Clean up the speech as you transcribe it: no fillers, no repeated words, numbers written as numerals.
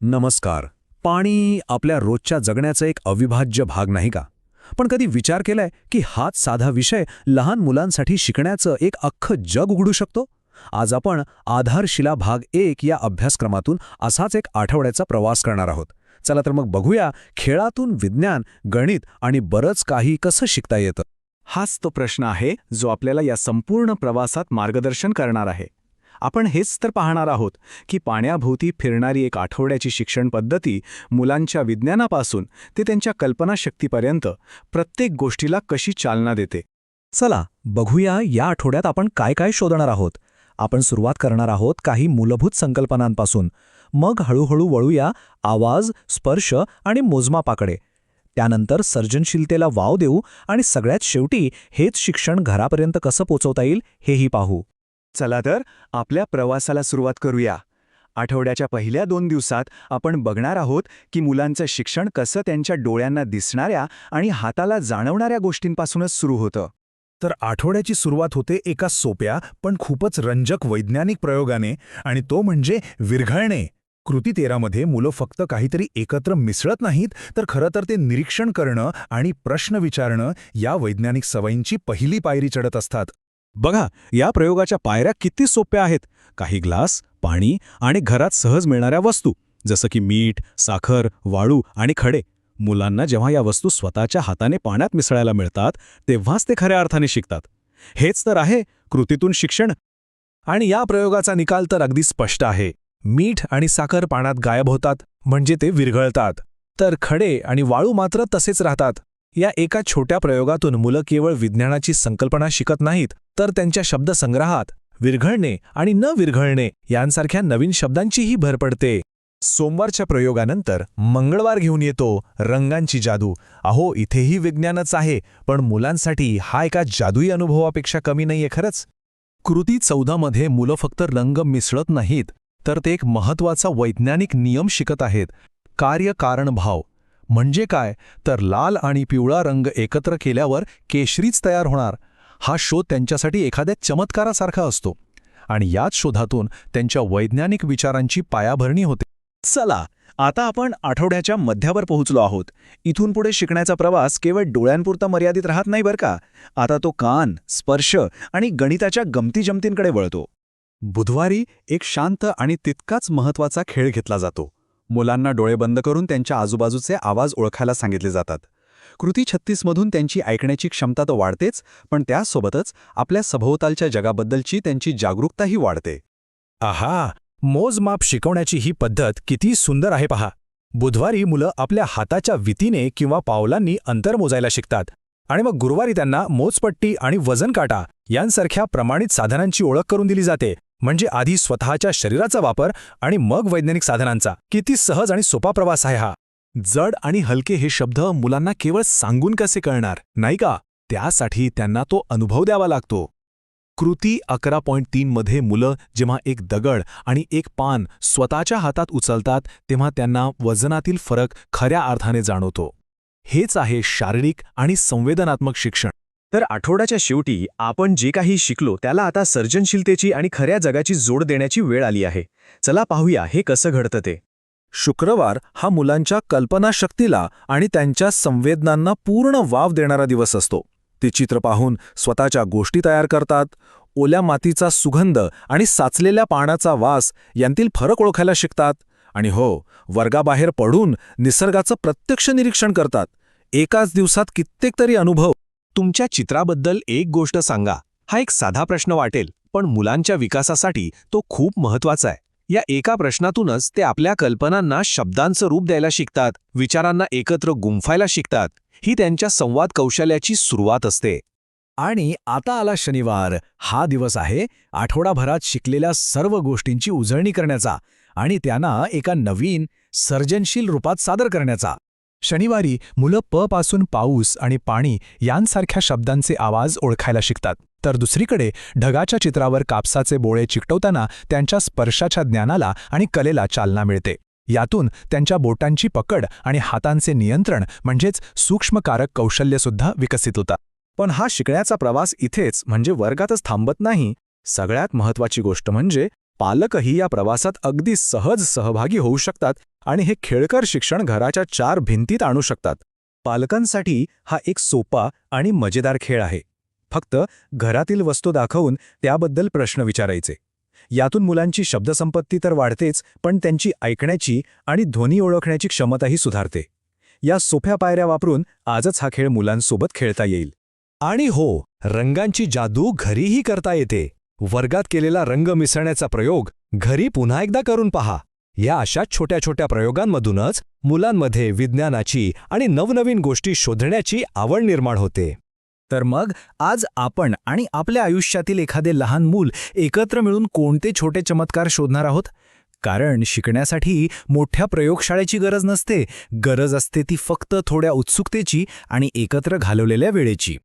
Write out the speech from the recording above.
नमस्कार. पाणी आपल्या रोजच्या जगण्याचा एक अविभाज्य भाग नाही का? पण कधी विचार केलाय की हाच साधा विषय लहान मुलांसाठी शिकण्याचं एक अख्खं जग उघडू शकतो? आज आपण आधारशिला भाग 1 या अभ्यासक्रमातून असाच एक आठवड्याचा प्रवास करणार आहोत. चला तर मग बघूया खेळातून विज्ञान, गणित आणि बरंच काही कसं शिकता येतं. हाच तो प्रश्न आहे जो आपल्याला या संपूर्ण प्रवासात मार्गदर्शन करणार आहे. आपण हेच तर पाहणार आहोत की पाण्याभोवती फिरणारी एक आठवड्याची शिक्षण पद्धती मुलांच्या विज्ञानापासून ते त्यांच्या कल्पनाशक्तीपर्यंत प्रत्येक गोष्टीला कशी चालना देते. चला बघूया या आठवड्यात आपण काय काय शोधणार आहोत. आपण सुरुवात करणार आहोत काही मूलभूत संकल्पनांपासून, मग हळूहळू वळूया आवाज, स्पर्श आणि मोजमापाकडे. त्यानंतर सर्जनशीलतेला वाव देऊ आणि सगळ्यात शेवटी हेच शिक्षण घरापर्यंत कसं पोचवता येईल हेही पाहू. चला तर आपल्या प्रवासाला सुरुवात करूया. आठवड्याच्या पहिल्या 2 दिवसात आपण बघणार आहोत की मुलांचं शिक्षण कसं त्यांच्या डोळ्यांना दिसणाऱ्या आणि हाताला जाणवणाऱ्या गोष्टींपासूनच सुरू होतं. तर आठवड्याची सुरुवात होते एका सोप्या पण खूपच रंजक वैज्ञानिक प्रयोगाने, आणि तो म्हणजे विरघळणे. कृती 13 मध्ये मुलं फक्त काहीतरी एकत्र मिसळत नाहीत, तर खरं तर ते निरीक्षण करणं आणि प्रश्न विचारणं या वैज्ञानिक सवयींची पहिली पायरी चढत असतात. बघा, या प्रयोगाच्या पायऱ्या किती सोप्या आहेत. काही ग्लास, पाणी आणि घरात सहज मिळणाऱ्या वस्तू जसं की मीठ, साखर, वाळू आणि खडे. मुलांना जेव्हा या वस्तू स्वतःच्या हाताने पाण्यात मिसळायला मिळतात तेव्हाच ते खऱ्या अर्थाने शिकतात. हेच तर आहे कृतीतून शिक्षण. आणि या प्रयोगाचा निकाल तर अगदी स्पष्ट आहे. मीठ आणि साखर पाण्यात गायब होतात, म्हणजे ते विरघळतात. तर खडे आणि वाळू मात्र तसेच राहतात. या एका छोट्या प्रयोगातून मुलं केवळ विज्ञानाची संकल्पना शिकत नाहीत, तर त्यांच्या शब्दसंग्रहात विरघळणे आणि न विरघळणे यांसारख्या नवीन शब्दांचीही भर पडते. सोमवारच्या प्रयोगानंतर मंगळवार घेऊन येतो रंगांची जादू. अहो, इथेही विज्ञानच आहे, पण मुलांसाठी हा एका जादुई अनुभवापेक्षा कमी नाहीये खरंच. कृती 14 मध्ये मुलं फक्त रंग मिसळत नाहीत, तर ते एक महत्त्वाचा वैज्ञानिक नियम शिकत आहेत. कार्य-कारण-भाव म्हणजे काय, तर लाल आणि पिवळा रंग एकत्र केल्यावर केशरीच तयार होणार. हा शोध त्यांच्यासाठी एखाद्या चमत्कारासारखा असतो, आणि याच शोधातून त्यांच्या वैज्ञानिक विचारांची पायाभरणी होते. चला, आता आपण आठवड्याच्या मध्यावर पोहोचलो आहोत. इथून पुढे शिकण्याचा प्रवास केवळ डोळ्यांपुरता मर्यादित राहत नाही बरं का. आता तो कान, स्पर्श आणि गणिताच्या गमतीजमतींकडे वळतो. बुधवारी एक शांत आणि तितकाच महत्त्वाचा खेळ घेतला जातो. मुलांना डोळे बंद करून त्यांच्या आजूबाजूचे आवाज ओळखायला सांगितले जातात. कृती 36 मधून त्यांची ऐकण्याची क्षमता तर वाढतेच, पण त्यासोबतच आपल्या सभोवतालच्या जगाबद्दलची त्यांची जागरूकताही वाढते. आहा, मोजमाप शिकवण्याची ही पद्धत किती सुंदर आहे पहा. बुधवारी मुलं आपल्या हाताच्या वितीने किंवा पावलांनी अंतर मोजायला शिकतात, आणि मग गुरुवारी त्यांना मोजपट्टी आणि वजन काटा यांसारख्या प्रमाणित साधनांची ओळख करून दिली जाते. म्हणजे आधी स्वतःच्या शरीराचा वापर आणि मग वैज्ञानिक साधनांचा. किती सहज आणि सोपा प्रवास आहे हा. जड आणि हलके हे शब्द मुलांना केवळ सांगून कसे कळणार, नाही का? त्यासाठी त्यांना तो अनुभव द्यावा लागतो. कृती 11.3 मध्ये मुलं जेव्हा एक दगड आणि एक पान स्वतःच्या हातात उचलतात तेव्हा त्यांना वजनातील फरक खऱ्या अर्थाने जाणवतो. हेच आहे शारीरिक आणि संवेदनात्मक शिक्षण. तर आठवड्याच्या शेवटी आपण जे काही शिकलो त्याला आता सर्जनशीलतेची आणि खऱ्या जगाची जोड देण्याची वेळ आली आहे. चला पाहूया हे कसं घडतं ते. शुक्रवार हा मुलांच्या कल्पनाशक्तीला आणि त्यांच्या संवेदनांना पूर्ण वाव देणारा दिवस असतो. ते चित्र पाहून स्वतःच्या गोष्टी तयार करतात. ओल्या मातीचा सुगंध आणि साचलेल्या पाण्याचा वास यांतील फरक ओळखायला शिकतात. आणि हो, वर्गाबाहेर पडून निसर्गाचं प्रत्यक्ष निरीक्षण करतात. एकाच दिवसात कित्येक तरी अनुभव. तुमच्या चित्राबद्दल एक गोष्ट सांगा. हा एक साधा प्रश्न वाटेल, पण मुलांच्या विकासासाठी तो खूप महत्त्वाचा आहे. या एका प्रश्नातूनच ते आपल्या कल्पनांना शब्दांचं रूप द्यायला शिकतात, विचारांना एकत्र गुंफायला शिकतात. ही त्यांच्या संवाद कौशल्याची सुरुवात असते. आणि आता आला शनिवार. हा दिवस आहे आठवडाभरात शिकलेल्या सर्व गोष्टींची उजळणी करण्याचा आणि त्यांना एका नवीन सर्जनशील रूपात सादर करण्याचा. शनिवारी मुलं प पासून पाऊस आणि पाणी यांसारख्या शब्दांचे आवाज ओळखायला शिकतात. तर दुसरीकडे ढगाच्या चित्रावर कापसाचे बोळे चिकटवताना त्यांच्या स्पर्शाच्या ज्ञानाला आणि कलेला चालना मिळते. यातून त्यांच्या बोटांची पकड आणि हातांचे नियंत्रण म्हणजेच सूक्ष्मकारक कौशल्यसुद्धा विकसित होतात. पण हा शिकण्याचा प्रवास इथेच म्हणजे वर्गातच थांबत नाही. सगळ्यात महत्त्वाची गोष्ट म्हणजे पालकही या प्रवासात अगदी सहज सहभागी होऊ शकतात आणि हे खेळकर शिक्षण घराच्या 4 भिंतीत आणू शकतात. पालकांसाठी हा एक सोपा आणि मजेदार खेळ आहे. फक्त घरातील वस्तू दाखवून त्याबद्दल प्रश्न विचारायचे. यातून मुलांची शब्दसंपत्ती तर वाढतेच, पण त्यांची ऐकण्याची आणि ध्वनी ओळखण्याची क्षमताही सुधारते. या सोप्या पायऱ्या वापरून आजच हा खेळ मुलांसोबत खेळता येईल. आणि हो, रंगांची जादू घरीही करता येते. वर्गात केलेला रंग मिसळण्याचा प्रयोग घरी पुन्हा एकदा करून पहा. या अशा छोट्या छोट्या प्रयोगांमधूनच मुलांमध्ये विज्ञानाची आणि नवनवीन गोष्टी शोधण्याची आवड निर्माण होते. तर मग आज आपण आणि आपल्या आयुष्यातील एखादे लहान मूल एकत्र मिळून कोणते छोटे चमत्कार शोधणार आहोत? कारण शिकण्यासाठी मोठ्या प्रयोगशाळेची गरज नसते. गरज असते ती फक्त थोड्या उत्सुकतेची आणि एकत्र घालवलेल्या वेळेची.